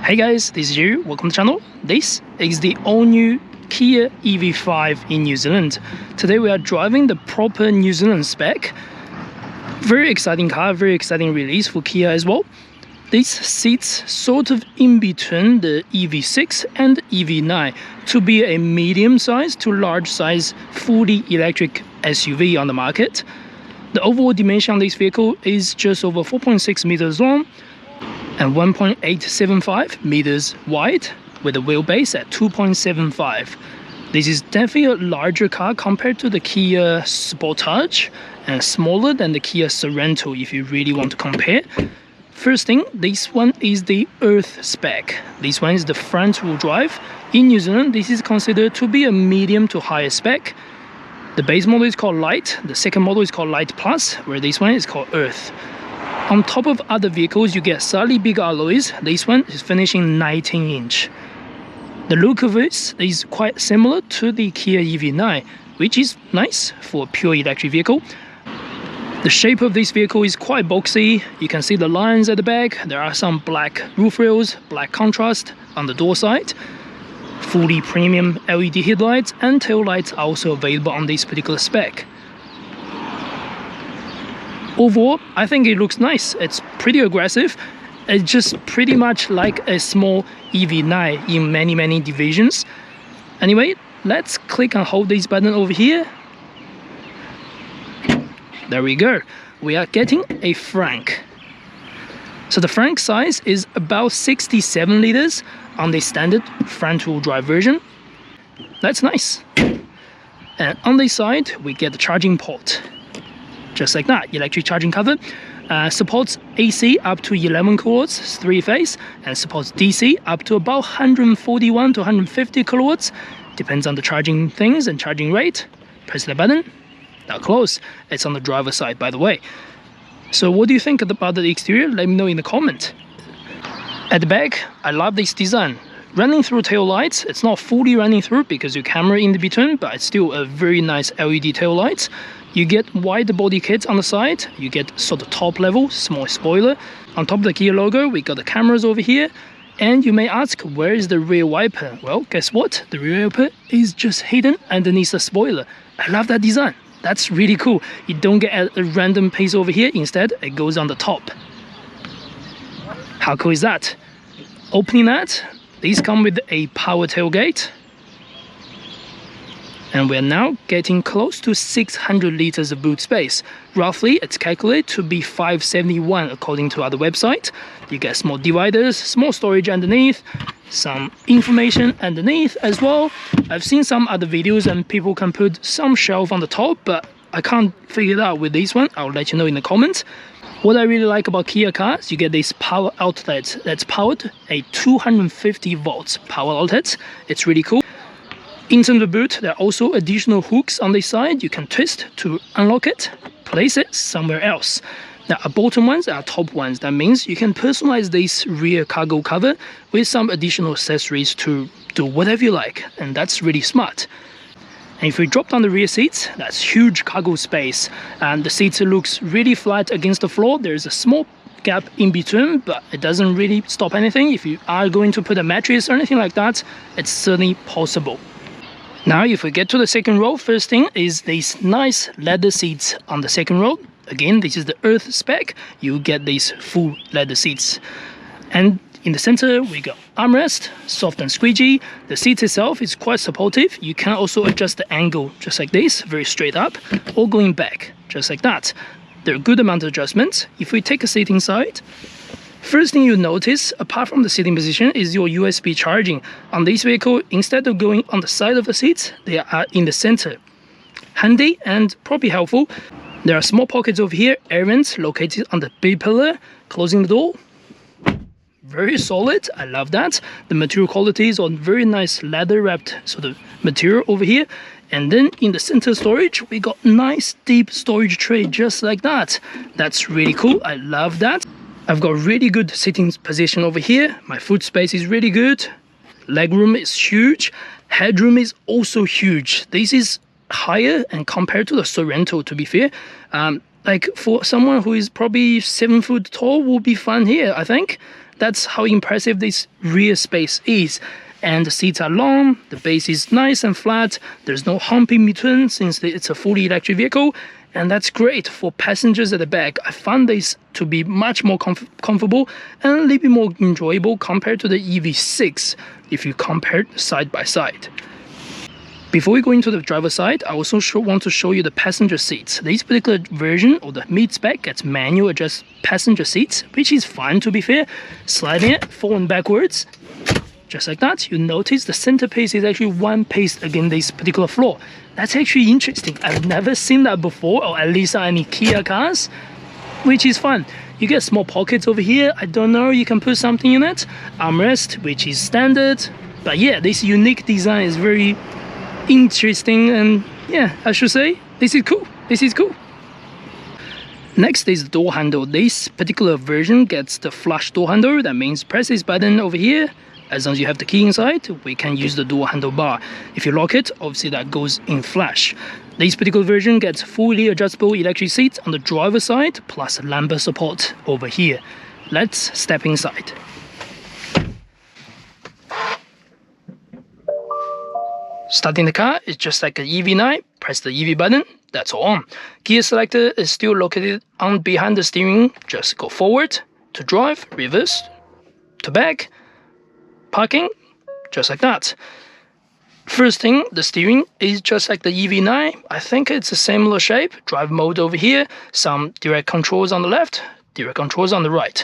Hey guys, this is you, welcome to the channel. This is the all-new Kia EV5 in New Zealand. Today we are driving the proper New Zealand spec. Very exciting car, very exciting release for Kia as well. This sits sort of in between the EV6 and EV9 to be a medium-sized to large-size fully electric SUV on the market. The overall dimension on this vehicle is just over 4.6 meters long and 1.875 meters wide, with a wheelbase at 2.75. This is definitely a larger car compared to the Kia Sportage and smaller than the Kia Sorento if you really want to compare. First thing, this one is the Earth spec. This one is the front-wheel drive. In New Zealand, this is considered to be a medium to higher spec. The base model is called Light, the second model is called Light Plus, where this one is called Earth. On top of other vehicles, you get slightly bigger alloys. This one is finishing 19-inch. The look of it is quite similar to the Kia EV9, which is nice for a pure electric vehicle. The shape of this vehicle is quite boxy. You can see the lines at the back. There are some black roof rails, black contrast on the door side. Fully premium LED headlights and tail lights are also available on this particular spec. Overall, I think it looks nice. It's pretty aggressive. It's just pretty much like a small EV9 in many divisions. Anyway, let's click and hold this button over here. There we go. We are getting a Frunk. So the Frunk size is about 67 liters on the standard front-wheel drive version. That's nice. And on this side, we get the charging port. Just like that, electric charging cover. Supports AC up to 11 kilowatts, 3-phase, and supports DC up to about 141 to 150 kilowatts. Depends on the charging things and charging rate. Press the button. Now close. It's on the driver's side, by the way. So what do you think about the exterior? Let me know in the comment. At the back, I love this design. Running through tail lights. It's not fully running through because your camera in the between, but it's still a very nice LED tail lights. You get wide body kits on the side. You get sort of top level, small spoiler. On top of the Kia logo, we got the cameras over here. And you may ask, where is the rear wiper? Well, guess what? The rear wiper is just hidden underneath the spoiler. I love that design. That's really cool. You don't get a random piece over here. Instead, it goes on the top. How cool is that? Opening that, these come with a power tailgate. And we're now getting close to 600 liters of boot space. Roughly, it's calculated to be 571 according to other website. You get small dividers, small storage underneath, some information underneath as well. I've seen some other videos and people can put some shelf on the top, but I can't figure it out with this one. I'll let you know in the comments. What I really like about Kia cars, you get this power outlet that's powered a 250 volts power outlet. It's really cool. In terms of boot, there are also additional hooks on this side. You can twist to unlock it, place it somewhere else. There are bottom ones, there are top ones. That means you can personalize this rear cargo cover with some additional accessories to do whatever you like, and that's really smart. And if we drop down the rear seats, that's huge cargo space, and the seat looks really flat against the floor. There's a small gap in between, but it doesn't really stop anything. If you are going to put a mattress or anything like that, it's certainly possible. Now, if we get to the second row, first thing is these nice leather seats on the second row. Again, this is the Earth spec. You get these full leather seats. And in the center, we got armrest, soft and squeegee. The seat itself is quite supportive. You can also adjust the angle just like this, very straight up, or going back, just like that. There are a good amount of adjustments. If we take a seat inside, first thing you notice, apart from the sitting position, is your USB charging. On this vehicle, instead of going on the side of the seats, they are in the center. Handy and probably helpful. There are small pockets over here, air vents located on the B pillar, closing the door. Very solid, I love that. The material quality is on very nice leather wrapped sort of material over here. And then in the center storage, we got nice deep storage tray just like that. That's really cool, I love that. I've got really good sitting position over here. My foot space is really good. Legroom is huge. Headroom is also huge. This is higher and compared to the Sorento, to be fair. Like for someone who is probably 7 foot tall will be fun here, I think. That's how impressive this rear space is. And the seats are long, the base is nice and flat, there's no hump in between since it's a fully electric vehicle, and that's great for passengers at the back. I found this to be much more comfortable and a little bit more enjoyable compared to the EV6 if you compare side by side. Before we go into the driver's side, I also want to show you the passenger seats. This particular version of the mid-spec gets manual adjust passenger seats, which is fine to be fair. Sliding it forward and backwards, just like that. You notice the center piece is actually one piece against this particular floor. That's actually interesting. I've never seen that before, or at least on any Kia cars, which is fun. You get small pockets over here. I don't know, you can put something in it. Armrest, which is standard. But yeah, this unique design is very interesting, and yeah, I should say this is cool. This is cool. Next is the door handle. This particular version gets the flush door handle. That means press this button over here. As long as you have the key inside, we can use the door handle bar. If you lock it, obviously that goes in flash. This particular version gets fully adjustable electric seats on the driver's side, plus lumbar support over here. Let's step inside. Starting the car is just like an EV9. Press the EV button, that's all on. Gear selector is still located on behind the steering. Just go forward to drive, reverse to back, parking, just like that. First thing, the steering is just like the EV9. I think it's a similar shape. Drive mode over here, some direct controls on the left, direct controls on the right.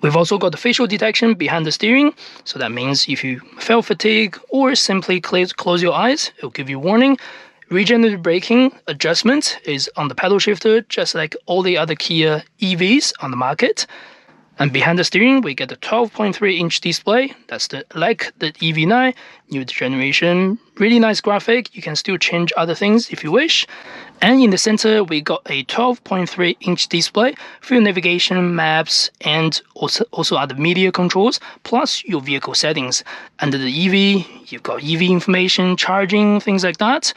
We've also got the facial detection behind the steering, so that means if you feel fatigue or simply close your eyes, it'll give you warning. Regenerative braking adjustment is on the pedal shifter, just like all the other Kia EVs on the market. And behind the steering, we get the 12.3-inch display. That's like the EV9, new generation, really nice graphic. You can still change other things if you wish. And in the center, we got a 12.3-inch display for your navigation, maps, and also other media controls, plus your vehicle settings. Under the EV, you've got EV information, charging, things like that.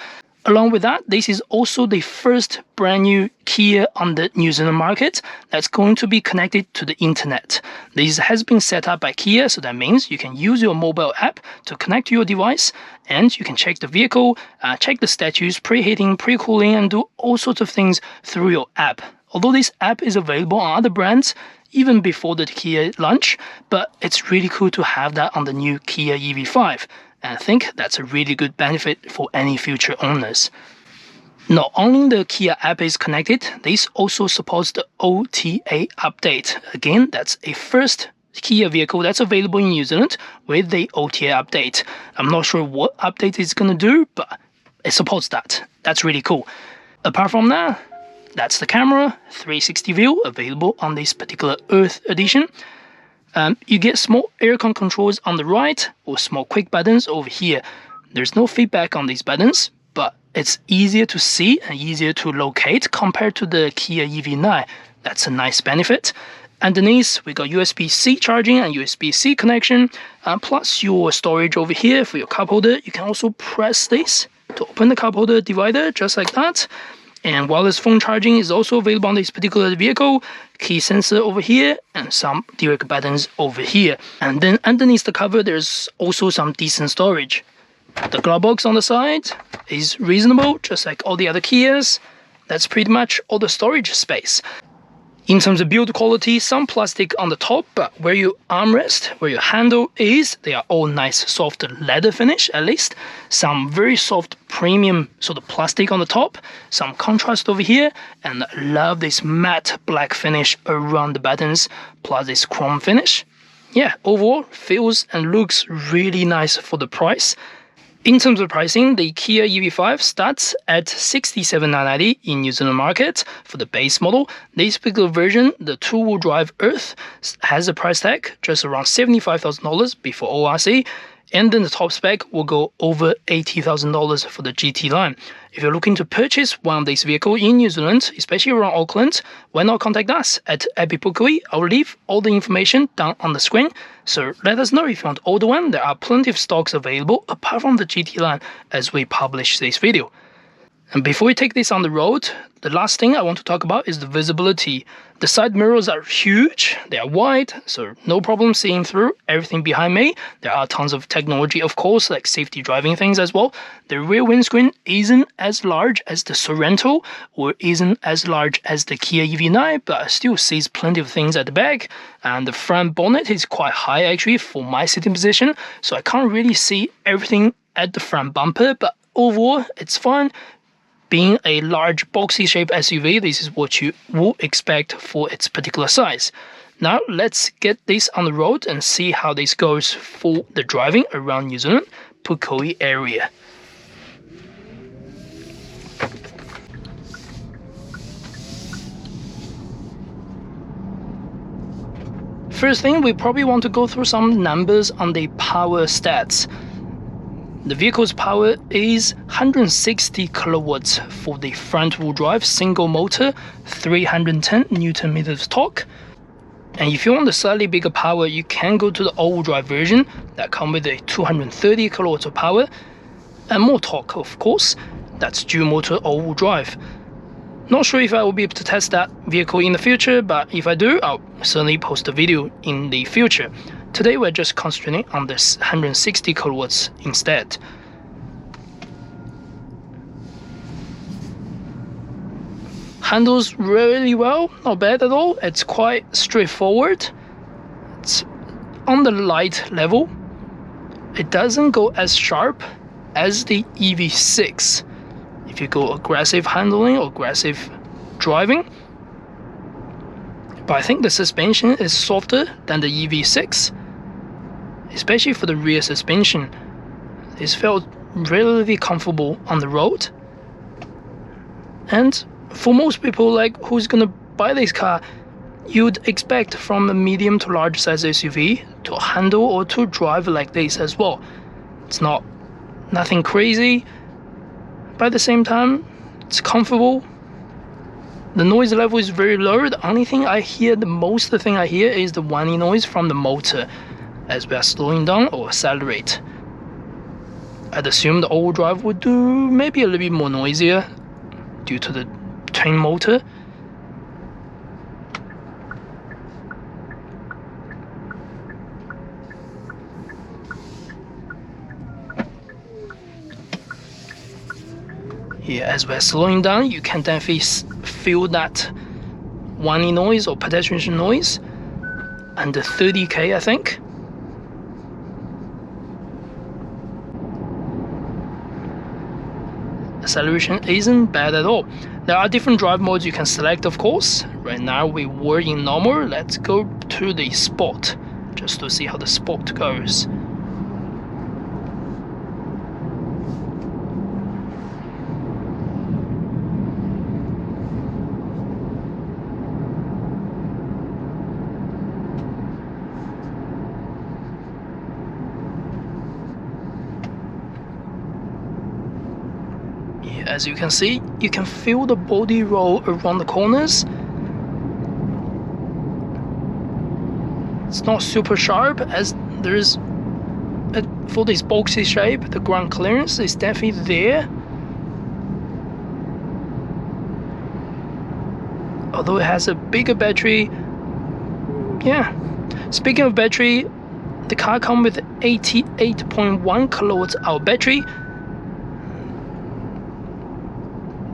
Along with that, this is also the first brand new Kia on the New Zealand market that's going to be connected to the internet. This has been set up by Kia, so that means you can use your mobile app to connect to your device, and you can check the vehicle, check the status, preheating, pre-cooling, and do all sorts of things through your app. Although this app is available on other brands even before the Kia launch, but it's really cool to have that on the new Kia EV5. And I think that's a really good benefit for any future owners. Not only the Kia app is connected, this also supports the OTA update. Again, that's a first Kia vehicle that's available in New Zealand with the OTA update. I'm not sure what update it's going to do, but it supports that. That's really cool. Apart from that, that's the camera, 360 view available on this particular Earth edition. You get small aircon controls on the right or small quick buttons over here. There's no feedback on these buttons, but it's easier to see and easier to locate compared to the Kia EV9. That's a nice benefit. Underneath, we got USB-C charging and USB-C connection, plus your storage over here for your cup holder. You can also press this to open the cup holder divider, just like that. And wireless phone charging is also available on this particular vehicle. Key sensor over here and some direct buttons over here. And then underneath the cover, there's also some decent storage. The glove box on the side is reasonable, just like all the other Kias. That's pretty much all the storage space. In terms of build quality, some plastic on the top, but where your armrest, where your handle is, they are all nice soft leather finish at least. Some very soft premium sort of plastic on the top, some contrast over here, and I love this matte black finish around the buttons, plus this chrome finish. Yeah, overall feels and looks really nice for the price. In terms of pricing, the Kia EV5 starts at $67,990 in New Zealand market for the base model. This particular version, the two-wheel drive Earth, has a price tag just around $75,000 before ORC, and then the top spec will go over $80,000 for the GT line. If you're looking to purchase one of these vehicles in New Zealand, especially around Auckland, why not contact us at Ebbett Pukekohe? I'll leave all the information down on the screen, so let us know if you want to order one. There are plenty of stocks available apart from the GT line as we publish this video. And before we take this on the road, the last thing I want to talk about is the visibility. The side mirrors are huge, they are wide, so no problem seeing through everything behind me. There are tons of technology, of course, like safety driving things as well. The rear windscreen isn't as large as the Sorento or isn't as large as the Kia EV9, but still sees plenty of things at the back. And the front bonnet is quite high actually for my sitting position, so I can't really see everything at the front bumper, but overall it's fine. Being a large boxy shaped SUV, this is what you will expect for its particular size. Now let's get this on the road and see how this goes for the driving around New Zealand, Pukekohe area. First thing, we probably want to go through some numbers on the power stats. The vehicle's power is 160 kilowatts for the front-wheel drive single motor, 310 Newton meters torque. And if you want the slightly bigger power, you can go to the all-wheel drive version that comes with a 230 kilowatts of power and more torque, of course. That's dual motor all-wheel drive. Not sure if I will be able to test that vehicle in the future, but if I do, I'll certainly post a video in the future. Today we're just concentrating on this 160 kilowatts instead. Handles really well, not bad at all. It's quite straightforward. It's on the light level. It doesn't go as sharp as the EV6. If you go aggressive handling or aggressive driving. But I think the suspension is softer than the EV6. Especially for the rear suspension, it's felt relatively comfortable on the road. And for most people like who's gonna buy this car, you'd expect from a medium to large size SUV to handle or to drive like this as well. It's nothing crazy, but at the same time, it's comfortable. The noise level is very low. The only thing I hear, the thing I hear is the whining noise from the motor as we are slowing down or accelerate. I'd assume the all-wheel drive would do maybe a little bit more noisier due to the twin motor. Yeah, as we're slowing down, you can definitely feel that whining noise or pedestrian noise under 30k, I think. Acceleration isn't bad at all. There are different drive modes you can select, of course. Right now we were in normal. Let's go to the sport just to see how the sport goes. As you can see, you can feel the body roll around the corners. It's not super sharp as there's for this boxy shape, the ground clearance is definitely there. Although it has a bigger battery. Yeah. Speaking of battery, the car comes with 88.1 kilowatt hour battery.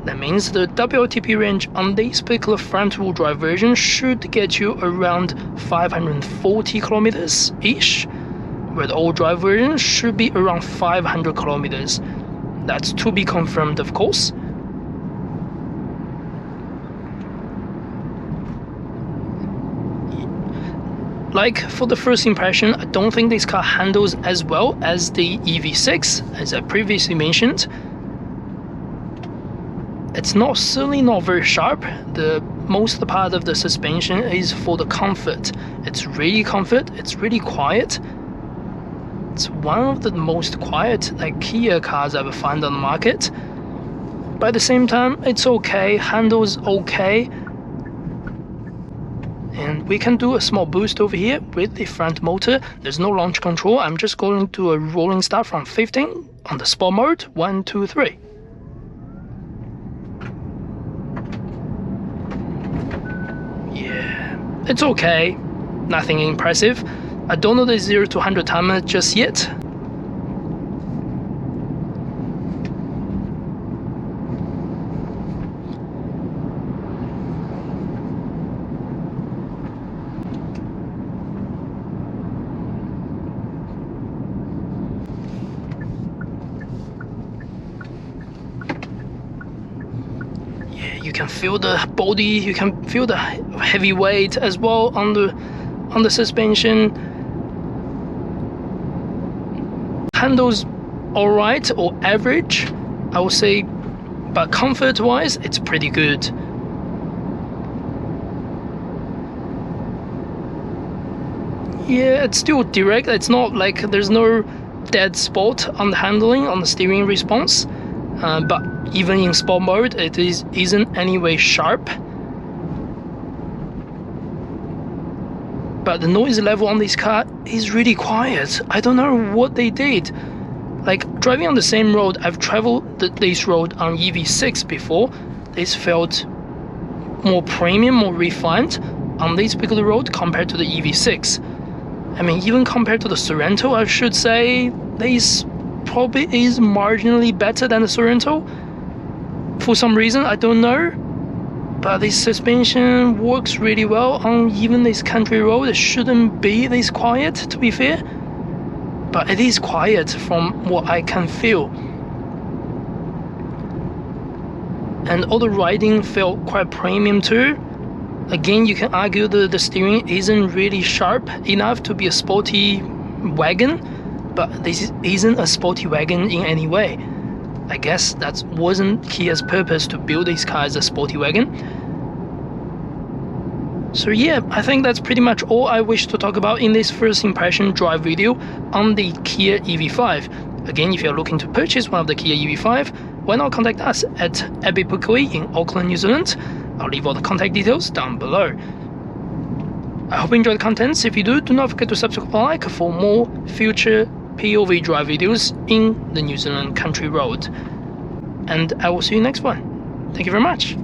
That means the WLTP range on this particular front-wheel drive version should get you around 540 kilometers-ish, where the all-wheel drive version should be around 500 kilometers. That's to be confirmed, of course. Like, for the first impression, I don't think this car handles as well as the EV6, as I previously mentioned. It's certainly not very sharp. The most part of the suspension is for the comfort. It's really comfort, it's really quiet. It's one of the most quiet Kia cars I've ever found on the market. But at the same time, it's okay, handles okay. And we can do a small boost over here with the front motor. There's no launch control. I'm just going to do a rolling start from 15 on the sport mode. 1, 2, 3. Yeah, it's okay, nothing impressive. I don't know the 0 to 100 timer just yet. You can feel the body, you can feel the heavy weight as well on the suspension. Handles alright or average, I would say, but comfort wise it's pretty good. Yeah, it's still direct, it's not like there's no dead spot on the handling, on the steering response. But even in sport mode, it isn't anyway sharp. But the noise level on this car is really quiet. I don't know what they did. Like, driving on the same road, I've traveled this road on EV6 before. This felt more premium, more refined on this particular road compared to the EV6. I mean, even compared to the Sorento, I should say this probably is marginally better than the Sorento. For some reason, I don't know. But this suspension works really well on even this country road. It shouldn't be this quiet, to be fair. But it is quiet from what I can feel. And all the riding felt quite premium too. Again, you can argue that the steering isn't really sharp enough to be a sporty wagon, but this isn't a sporty wagon in any way. I guess that wasn't Kia's purpose to build this car as a sporty wagon. So yeah, I think that's pretty much all I wish to talk about in this first impression drive video on the Kia EV5. Again, if you're looking to purchase one of the Kia EV5, why not contact us at Ebbett Pukekohe in Auckland, New Zealand. I'll leave all the contact details down below. I hope you enjoyed the contents. If you do, do not forget to subscribe and like for more future POV Drive videos in the New Zealand country road. And I will see you next one. Thank you very much.